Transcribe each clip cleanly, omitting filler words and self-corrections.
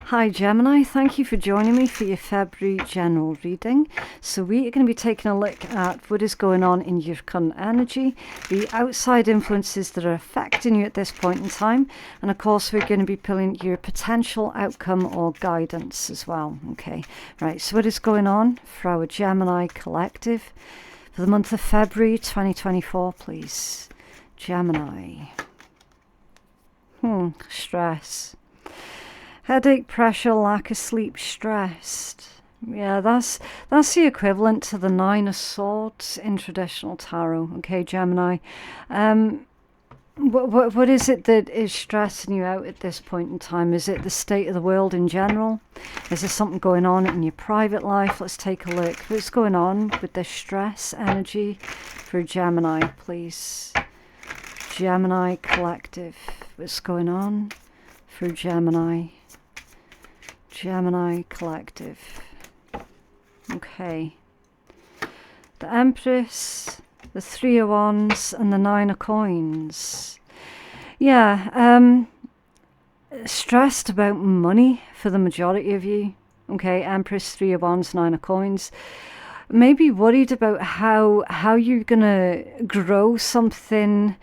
Hi Gemini, thank you for joining me for your February general reading. So we are going to be taking a look at what is going on in your current energy, the outside influences that are affecting you at this point in time, and of course we're going to be pulling your potential outcome or guidance as well. Okay, right, so what is going on for our Gemini collective for the month of February 2024, please? Gemini. Stress. Headache, pressure, lack of sleep, stressed. Yeah, that's the equivalent to the Nine of Swords in traditional tarot. Okay, Gemini. What is it that is stressing you out at this point in time? Is it the state of the world in general? Is there something going on in your private life? Let's take a look. What's going on with this stress energy for Gemini, please? Gemini collective. What's going on for Gemini? Gemini collective. Okay. The Empress, the Three of Wands, and the Nine of Coins. Yeah, stressed about money for the majority of you. Okay, Empress, Three of Wands, Nine of Coins. Maybe worried about how you're gonna grow something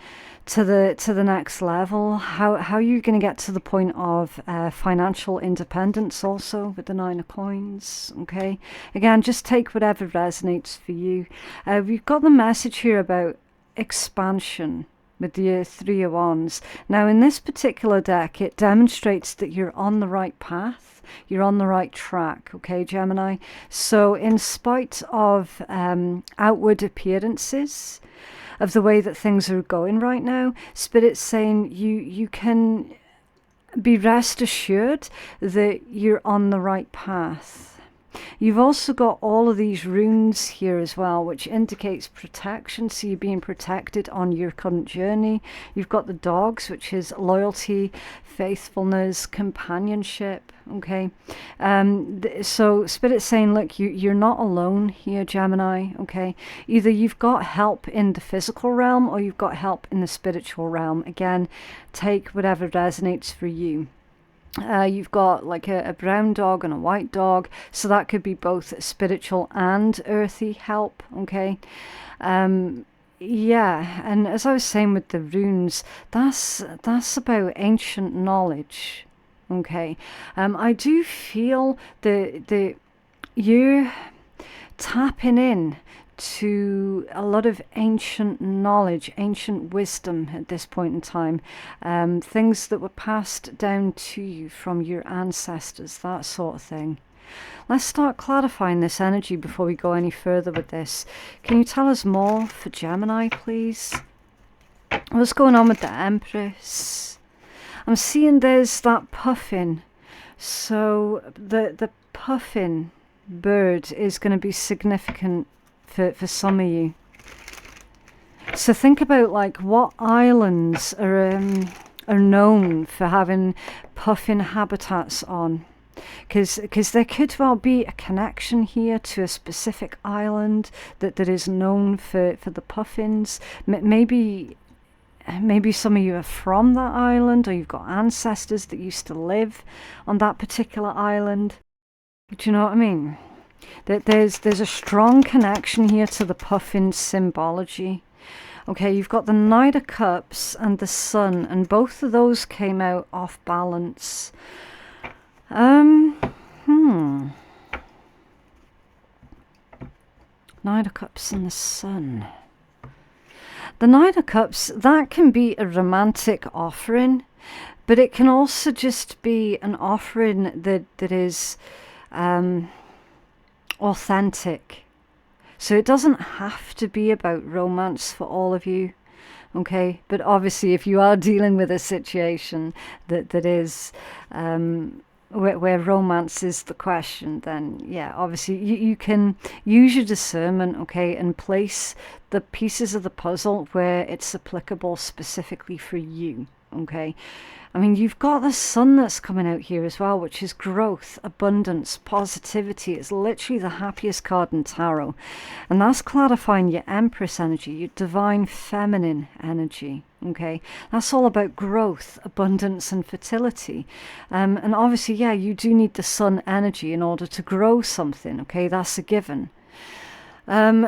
to the next level, how you're going to get to the point of financial independence also with the Nine of Coins. Okay, again, just take whatever resonates for you. We've got the message here about expansion with the Three of Wands. Now in this particular deck, it demonstrates that you're on the right path, you're on the right track. Okay, Gemini, so in spite of outward appearances of the way that things are going right now, Spirit's saying you can be rest assured that you're on the right path. You've also got all of these runes here as well, which indicates protection, so you're being protected on your current journey. You've got the dogs, which is loyalty, faithfulness, companionship. Okay, so Spirit's saying, look, you're not alone here, Gemini. Okay, either you've got help in the physical realm or you've got help in the spiritual realm. Again, take whatever resonates for you. You've got like a brown dog and a white dog, so that could be both spiritual and earthy help. Okay, yeah, and as I was saying with the runes, that's about ancient knowledge. Okay, I do feel that you're tapping in to a lot of ancient knowledge, ancient wisdom at this point in time, things that were passed down to you from your ancestors, that sort of thing. Let's start clarifying this energy before we go any further with this. Can you tell us more for Gemini, please? What's going on with the Empress? I'm seeing there's that puffin. So the puffin bird is going to be significant for some of you. So think about like what islands are known for having puffin habitats on, because there could well be a connection here to a specific island that is known for the puffins. Maybe some of you are from that island, or you've got ancestors that used to live on that particular island. Do you know what I mean? There's a strong connection here to the puffin symbology. Okay, you've got the Knight of Cups and the Sun, and both of those came out off balance. Knight of Cups and the Sun. The Knight of Cups, that can be a romantic offering, but it can also just be an offering that is authentic. So it doesn't have to be about romance for all of you. Okay, but obviously if you are dealing with a situation that is where romance is the question, then yeah, obviously you can use your discernment, okay, and place the pieces of the puzzle where it's applicable specifically for you. okay? I mean, you've got the sun that's coming out here as well, which is growth, abundance, positivity. It's literally the happiest card in tarot. And that's clarifying your Empress energy, your divine feminine energy, okay? That's all about growth, abundance, and fertility. And obviously, yeah, you do need the sun energy in order to grow something, okay? That's a given.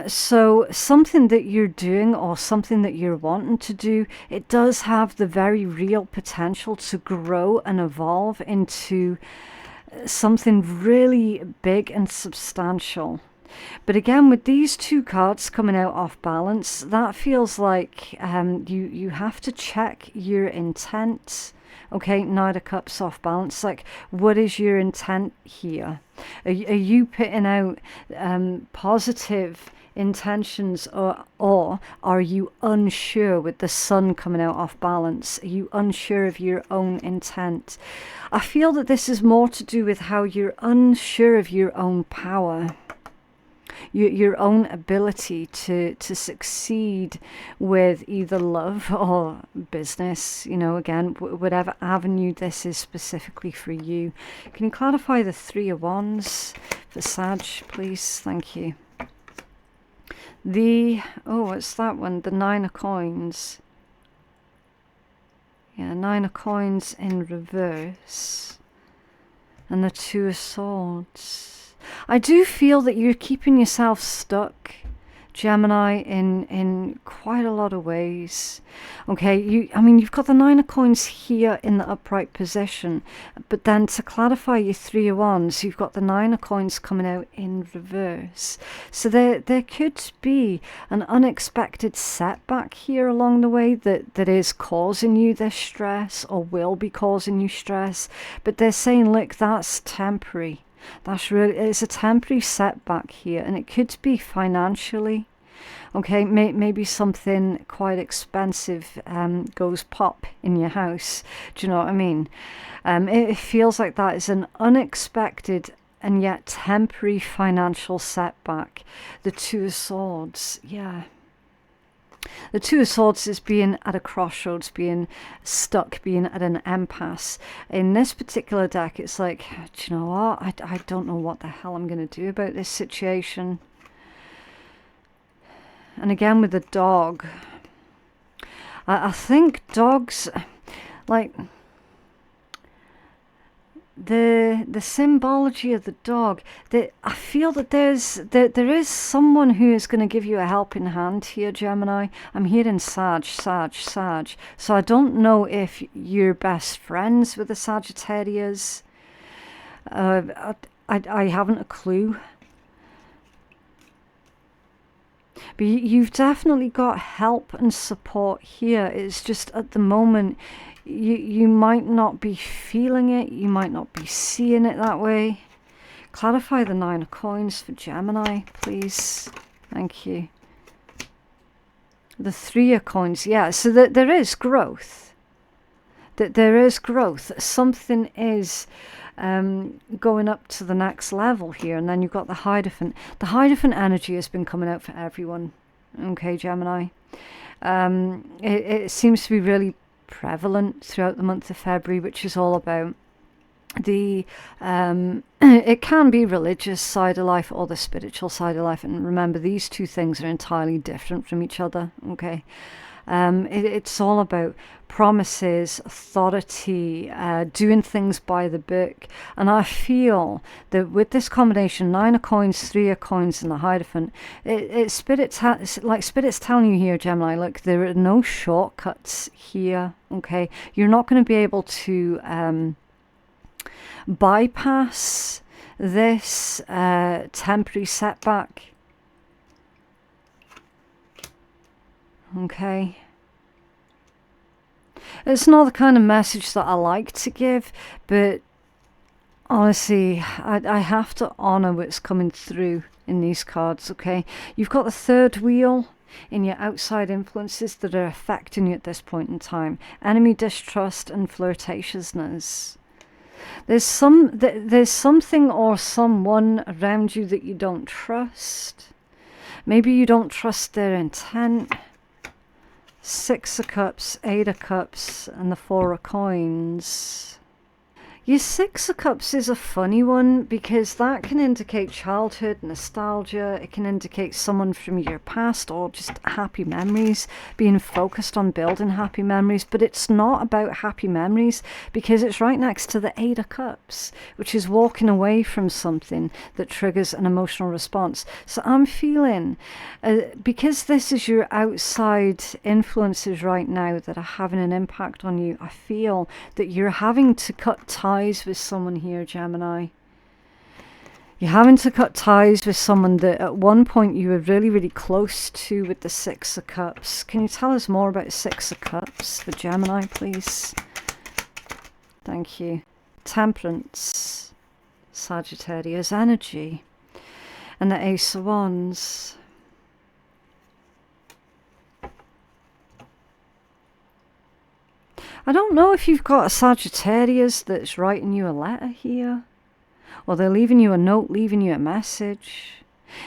So something that you're doing or something that you're wanting to do, it does have the very real potential to grow and evolve into something really big and substantial. But again, with these two cards coming out off balance, that feels like you have to check your intent. Okay, Knight of Cups off balance. Like, what is your intent here? Are you putting out positive intentions, or are you unsure with the sun coming out off balance? Are you unsure of your own intent? I feel that this is more to do with how you're unsure of your own power. Your own ability to succeed with either love or business, you know, again, whatever avenue this is specifically for you. Can you clarify the Three of Wands for Sag, please? Thank you. What's that one? The Nine of Coins. Yeah, Nine of Coins in reverse. And the Two of Swords. I do feel that you're keeping yourself stuck, Gemini, in quite a lot of ways. Okay, you've got the Nine of Coins here in the upright position, but then to clarify your Three of Wands, you've got the Nine of Coins coming out in reverse. So there could be an unexpected setback here along the way that is causing you this stress, or will be causing you stress. But they're saying, look, that's temporary. It's a temporary setback here, and it could be financially. Okay, maybe something quite expensive goes pop in your house. Do you know what I mean? It feels like that is an unexpected and yet temporary financial setback. The Two of Swords, yeah. The Two of Swords is being at a crossroads, being stuck, being at an impasse. In this particular deck, it's like, do you know what? I don't know what the hell I'm going to do about this situation. And again with the dog, I think dogs, like, the symbology of the dog, that I feel that there is someone who is going to give you a helping hand here, Gemini. I'm hearing Sag. So I don't know if you're best friends with the Sagittarius. I haven't a clue. But you've definitely got help and support here. It's just at the moment, you might not be feeling it. You might not be seeing it that way. Clarify the Nine of Coins for Gemini, please. Thank you. The Three of Coins. Yeah, so there is growth. There is growth. Something is going up to the next level here. And then you've got the Hierophant. The Hierophant energy has been coming out for everyone. Okay, Gemini. It seems to be really prevalent throughout the month of February, which is all about the it can be religious side of life or the spiritual side of life. And remember, these two things are entirely different from each other. Okay. It's all about promises, authority, doing things by the book. And I feel that with this combination, Nine of Coins, Three of Coins, and the Hierophant, Spirit's telling you here, Gemini, look, there are no shortcuts here, okay? You're not going to be able to bypass this temporary setback. Okay. It's not the kind of message that I like to give, but honestly, I have to honor what's coming through in these cards, okay? You've got the third wheel in your outside influences that are affecting you at this point in time. Enemy distrust and flirtatiousness. There's something or someone around you that you don't trust. Maybe you don't trust their intent. Six of Cups, Eight of Cups, and the Four of Coins. Your Six of Cups is a funny one because that can indicate childhood, nostalgia. It can indicate someone from your past or just happy memories, being focused on building happy memories. But it's not about happy memories because it's right next to the Eight of Cups, which is walking away from something that triggers an emotional response. So I'm feeling, because this is your outside influences right now that are having an impact on you, I feel that you're having to cut ties with someone here, Gemini. You're having to cut ties with someone that at one point you were really, really close to with the Six of Cups. Can you tell us more about Six of Cups for Gemini, please? Thank you. Temperance, Sagittarius energy, and the Ace of Wands. I don't know if you've got a Sagittarius that's writing you a letter here, or they're leaving you a note, leaving you a message.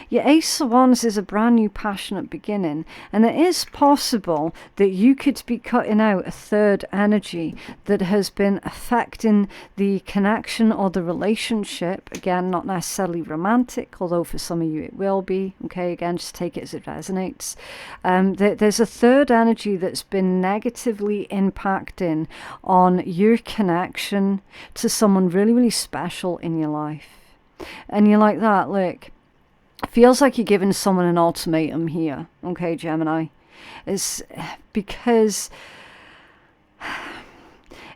Your Ace of Wands is a brand new passionate beginning, and it is possible that you could be cutting out a third energy that has been affecting the connection or the relationship. Again, not necessarily romantic, although for some of you it will be. Okay, again, just take it as it resonates. There's a third energy that's been negatively impacting on your connection to someone really, really special in your life. And you're like that, look. Feels like you're giving someone an ultimatum here, okay, Gemini? It's because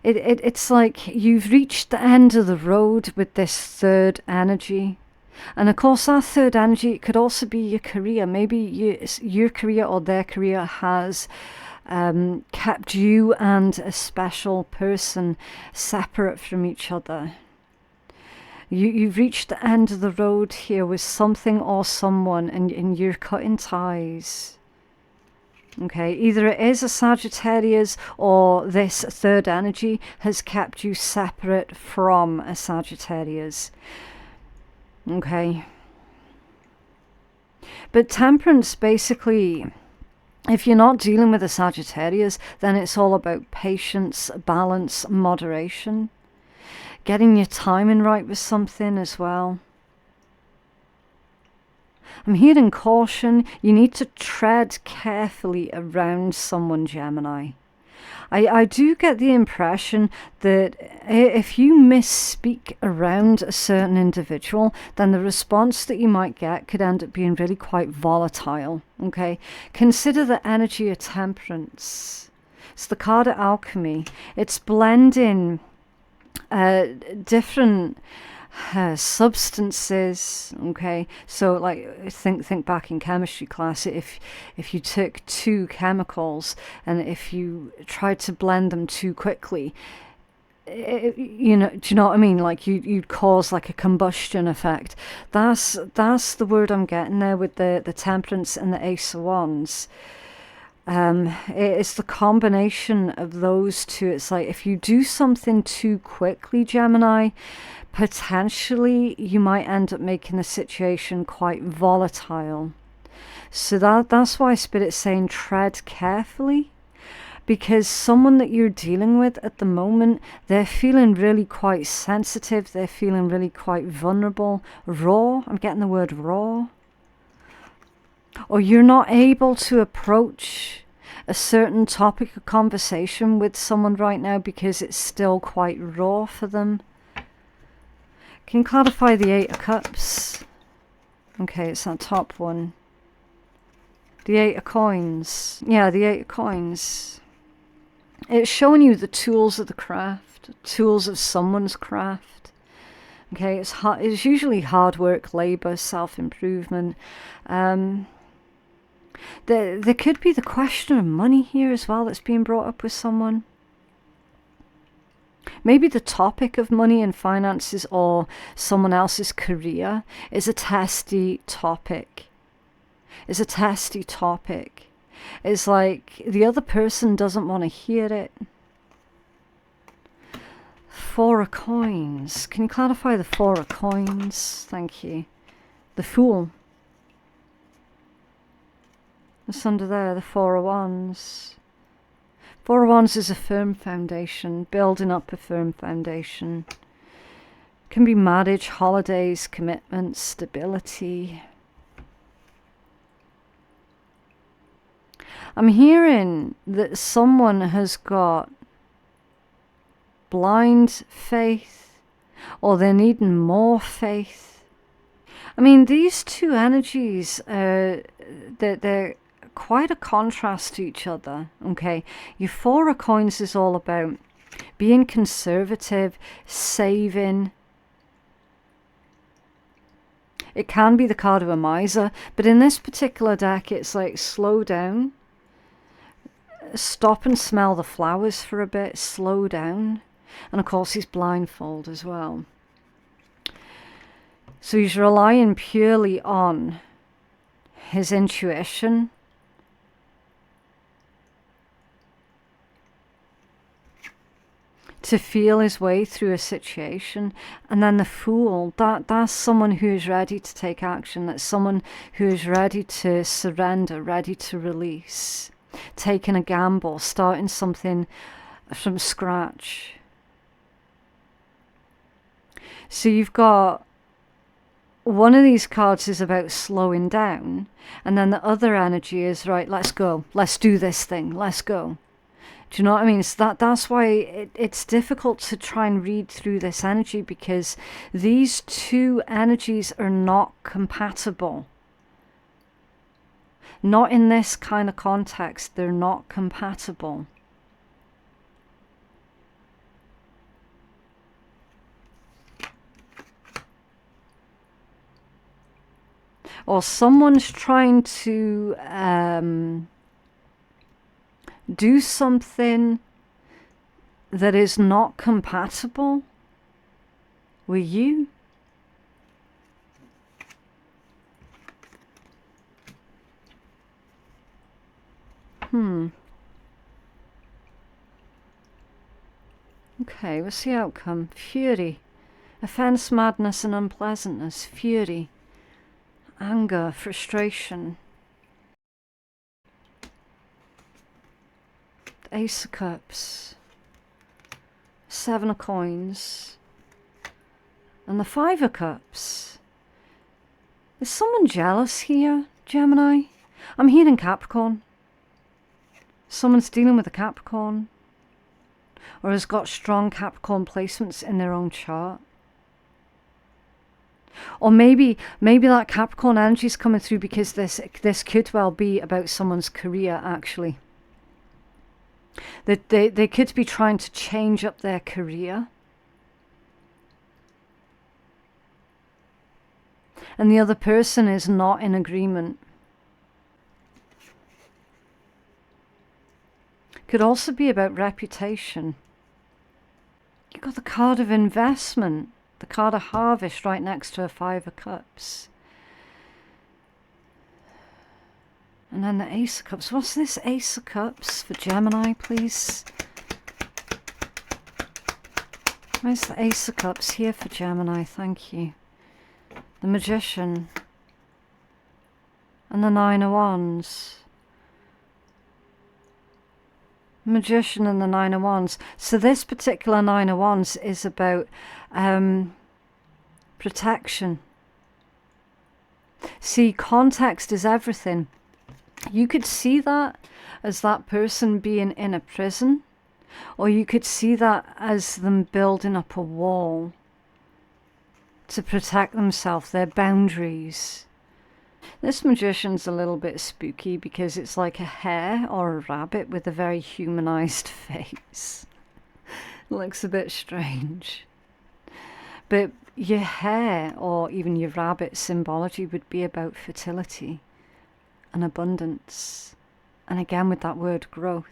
it's like you've reached the end of the road with this third energy. And of course, that third energy, it could also be your career. Maybe your career or their career has kept you and a special person separate from each other. You've reached the end of the road here with something or someone, and you're cutting ties. Okay, either it is a Sagittarius or this third energy has kept you separate from a Sagittarius. Okay. But temperance, basically, if you're not dealing with a Sagittarius, then it's all about patience, balance, moderation. Getting your timing right with something as well. I'm hearing caution. You need to tread carefully around someone, Gemini. I do get the impression that if you misspeak around a certain individual, then the response that you might get could end up being really quite volatile. Okay? Consider the energy of temperance. It's the card of alchemy. It's blending different substances. Okay, so like think back in chemistry class, if you took two chemicals and if you tried to blend them too quickly, you know, do you know what I mean? Like you'd cause like a combustion effect. That's the word I'm getting there with the temperance and the Ace of Wands. It's the combination of those two. It's like if you do something too quickly, Gemini, potentially you might end up making the situation quite volatile. So that's why Spirit's saying tread carefully, because someone that you're dealing with at the moment, they're feeling really quite sensitive, they're feeling really quite vulnerable, raw. I'm getting the word raw. Or you're not able to approach a certain topic of conversation with someone right now because it's still quite raw for them. Can you clarify the Eight of Cups? Okay, it's that top one. The Eight of Coins. Yeah, the Eight of Coins. It's showing you the tools of the craft, tools of someone's craft. Okay, it's usually hard work, labour, self-improvement. There could be the question of money here as well that's being brought up with someone. Maybe the topic of money and finances or someone else's career is a testy topic. It's a testy topic. It's like the other person doesn't want to hear it. Four of Coins. Can you clarify the Four of Coins? Thank you. The Fool. It's under there, the Four of Wands. Four of Wands is a firm foundation, building up a firm foundation. Can be marriage, holidays, commitments, stability. I'm hearing that someone has got blind faith, or they're needing more faith. I mean, these two energies, they're quite a contrast to each other, okay? Your Four of Coins is all about being conservative, saving. It can be the card of a miser, but in this particular deck, it's like slow down. Stop and smell the flowers for a bit, slow down. And of course he's blindfold as well. So he's relying purely on his intuition. To feel his way through a situation. And then the Fool, that's someone who is ready to take action. That's someone who is ready to surrender, ready to release. Taking a gamble, starting something from scratch. So you've got one of these cards is about slowing down, and then the other energy is, right, let's go, let's do this thing, let's go. Do you know what I mean? So that's why it's difficult to try and read through this energy, because these two energies are not compatible. Not in this kind of context, they're not compatible. Or someone's trying to do something that is not compatible with you. Okay, what's the outcome? Fury. Offense, madness, and unpleasantness. Fury. Anger, frustration. The Ace of Cups. Seven of Coins. And the Five of Cups. Is someone jealous here, Gemini? I'm hearing Capricorn. Someone's dealing with a Capricorn. Or has got strong Capricorn placements in their own chart. Or maybe that Capricorn energy is coming through because this could well be about someone's career, actually. That they could be trying to change up their career. And the other person is not in agreement. Could also be about reputation. You've got the card of investment. The card of harvest right next to a Five of Cups. And then the Ace of Cups. What's this Ace of Cups for Gemini, please? Where's the Ace of Cups here for Gemini? Thank you. The Magician. And the Nine of Wands. Magician and the Nine of Wands. So this particular Nine of Wands is about protection. See, context is everything. You could see that as that person being in a prison, or you could see that as them building up a wall to protect themselves, their boundaries. This Magician's a little bit spooky because it's like a hare or a rabbit with a very humanized face. Looks a bit strange. But your hare or even your rabbit symbology would be about fertility and abundance. And again with that word growth.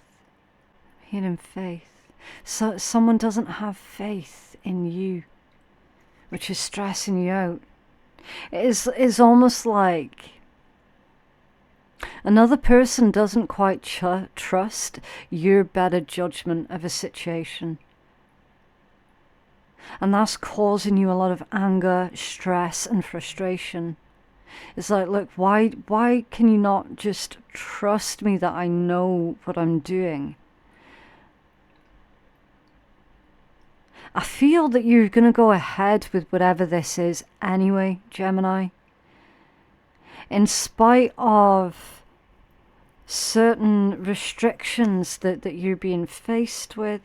Here in faith. So someone doesn't have faith in you, which is stressing you out. It's almost like another person doesn't quite trust your better judgment of a situation. And that's causing you a lot of anger, stress, and frustration. It's like, look, why can you not just trust me that I know what I'm doing? I feel that you're going to go ahead with whatever this is anyway, Gemini. In spite of certain restrictions that you're being faced with,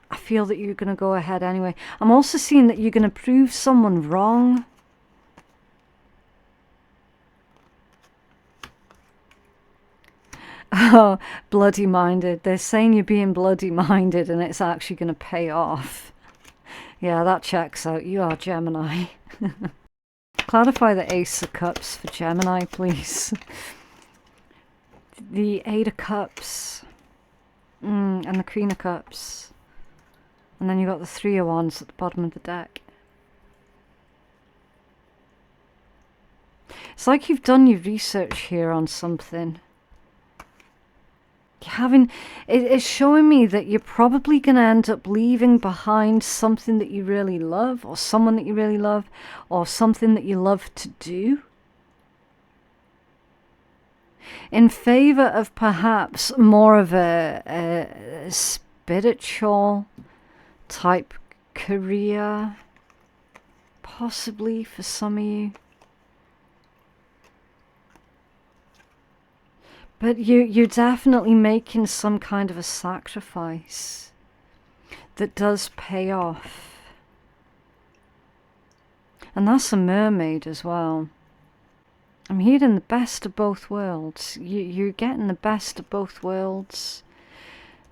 I feel that you're going to go ahead anyway. I'm also seeing that you're going to prove someone wrong. Oh, bloody minded. They're saying you're being bloody minded and it's actually going to pay off. Yeah, that checks out. You are Gemini. Clarify the Ace of Cups for Gemini, please. The Eight of Cups. And the Queen of Cups. And then you've got the Three of Wands at the bottom of the deck. It's like you've done your research here on something. It's showing me that you're probably going to end up leaving behind something that you really love, or someone that you really love, or something that you love to do, in favor of perhaps more of a spiritual type career, possibly for some of you. But you're definitely making some kind of a sacrifice that does pay off. And that's a mermaid as well. I'm hearing the best of both worlds. You're getting the best of both worlds.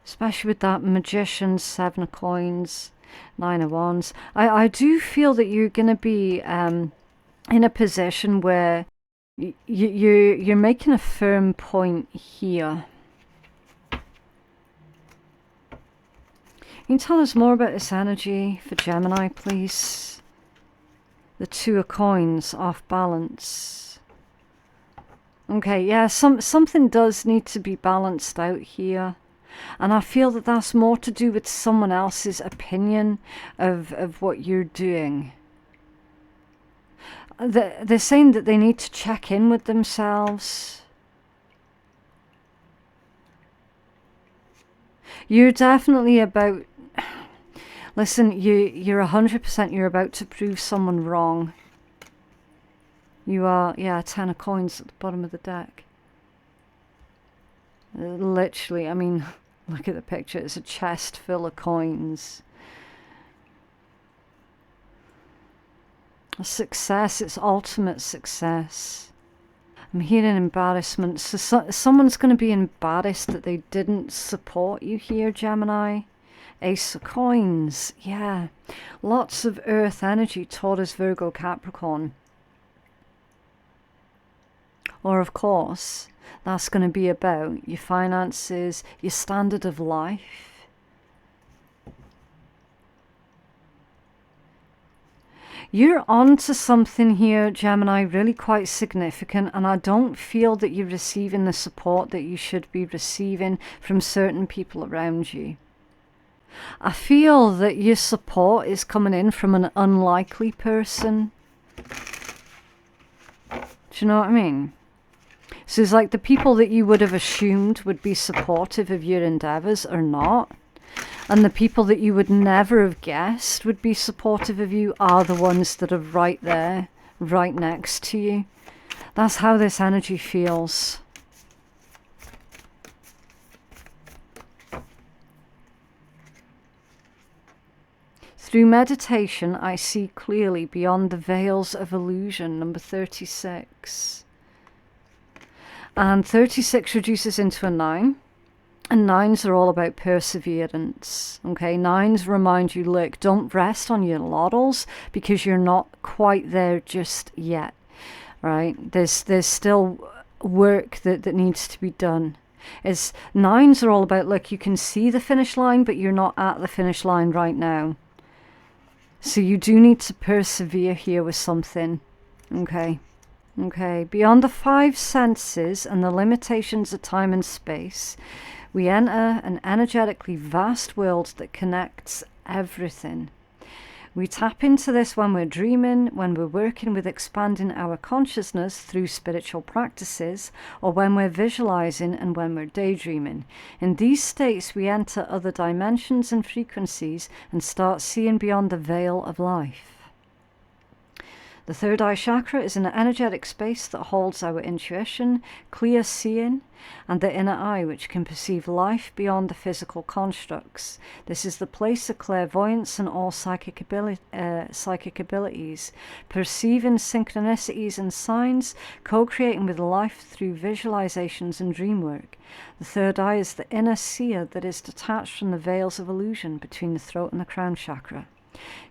Especially with that Magician, Seven of Coins, Nine of Wands. I do feel that you're going to be in a position where you're making a firm point here. Can you tell us more about this energy for Gemini, please? The Two of Coins, off balance. Okay, yeah, something does need to be balanced out here. And I feel that that's more to do with someone else's opinion of what you're doing. They're saying that they need to check in with themselves. You're definitely about... Listen, you're 100% you're about to prove someone wrong. You are, yeah, 10 of Coins at the bottom of the deck. Literally, I mean, look at the picture. It's a chest full of coins. Success, it's ultimate success. I'm hearing embarrassment. So someone's going to be embarrassed that they didn't support you here, Gemini. Ace of Coins, yeah. Lots of earth energy, Taurus, Virgo, Capricorn. Or, of course, that's going to be about your finances, your standard of life. You're on to something here, Gemini, really quite significant, and I don't feel that you're receiving the support that you should be receiving from certain people around you. I feel that your support is coming in from an unlikely person. Do you know what I mean? So it's like the people that you would have assumed would be supportive of your endeavours are not. And the people that you would never have guessed would be supportive of you are the ones that are right there, right next to you. That's how this energy feels. Through meditation, I see clearly beyond the veils of illusion, number 36. And 36 reduces into a 9. And 9s are all about perseverance. Okay, 9s remind you, look, don't rest on your laurels because you're not quite there just yet. Right? There's still work that needs to be done. 9s are all about, look, you can see the finish line, but you're not at the finish line right now. So you do need to persevere here with something. Okay. Okay. Beyond the 5 senses and the limitations of time and space, we enter an energetically vast world that connects everything. We tap into this when we're dreaming, when we're working with expanding our consciousness through spiritual practices, or when we're visualizing and when we're daydreaming. In these states, we enter other dimensions and frequencies and start seeing beyond the veil of life. The third eye chakra is an energetic space that holds our intuition, clear seeing, and the inner eye, which can perceive life beyond the physical constructs. This is the place of clairvoyance and all psychic abilities, perceiving synchronicities and signs, co-creating with life through visualizations and dream work. The third eye is the inner seer that is detached from the veils of illusion between the throat and the crown chakra.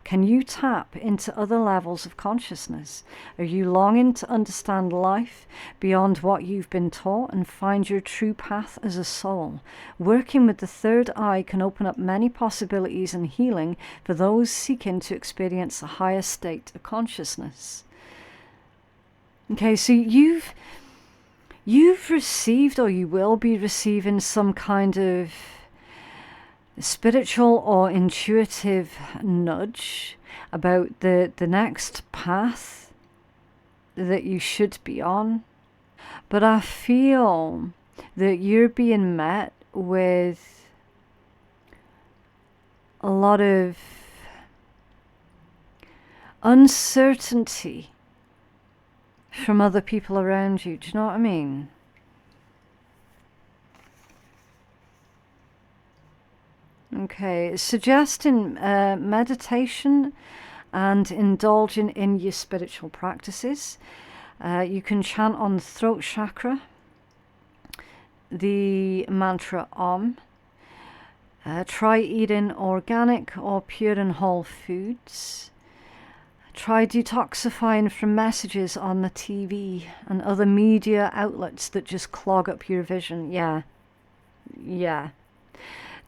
Can you tap into other levels of consciousness? Are you longing to understand life beyond what you've been taught and find your true path as a soul? Working with the third eye can open up many possibilities and healing for those seeking to experience a higher state of consciousness. Okay, so you've received, or you will be receiving, some kind of spiritual or intuitive nudge about the next path that you should be on. But I feel that you're being met with a lot of uncertainty from other people around you. Do you know what I mean? Okay, it's suggesting meditation and indulging in your spiritual practices. You can chant on the throat chakra, the mantra Om. Try eating organic or pure and whole foods. Try detoxifying from messages on the TV and other media outlets that just clog up your vision. Yeah.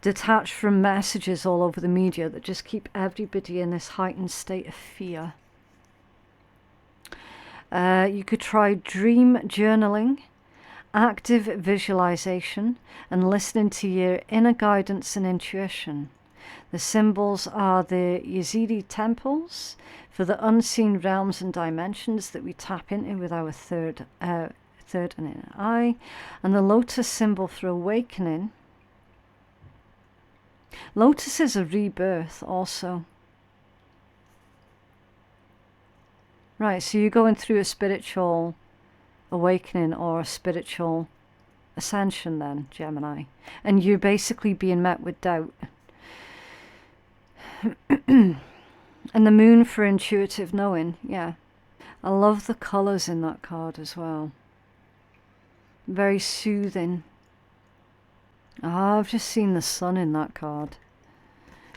Detach from messages all over the media that just keep everybody in this heightened state of fear. You could try dream journaling, active visualization, and listening to your inner guidance and intuition. The symbols are the Yazidi temples for the unseen realms and dimensions that we tap into with our third and inner eye, and the lotus symbol for awakening. Lotus is a rebirth also. Right, so you're going through a spiritual awakening or a spiritual ascension then, Gemini. And you're basically being met with doubt. And the moon for intuitive knowing, yeah. I love the colours in that card as well. Very soothing. Ah, I've just seen the sun in that card.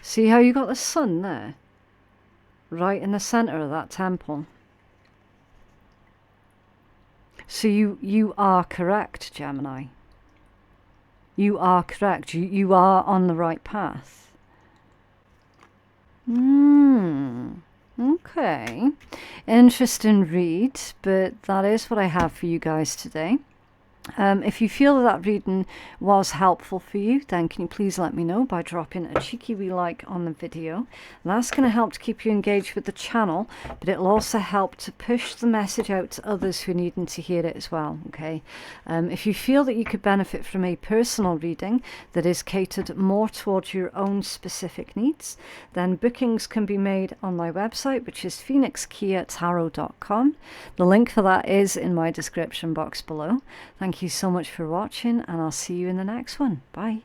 See how you got the sun there? Right in the centre of that temple. So you are correct, Gemini. You are correct. You are on the right path. Okay. Interesting read, but that is what I have for you guys today. If you feel that reading was helpful for you, then can you please let me know by dropping a cheeky wee like on the video. That's going to help to keep you engaged with the channel, but it'll also help to push the message out to others who are needing to hear it as well, okay? If you feel that you could benefit from a personal reading that is catered more towards your own specific needs, then bookings can be made on my website, which is phoenixkeiatarot.com. The link for that is in my description box below. Thank you so much for watching, and I'll see you in the next one. Bye.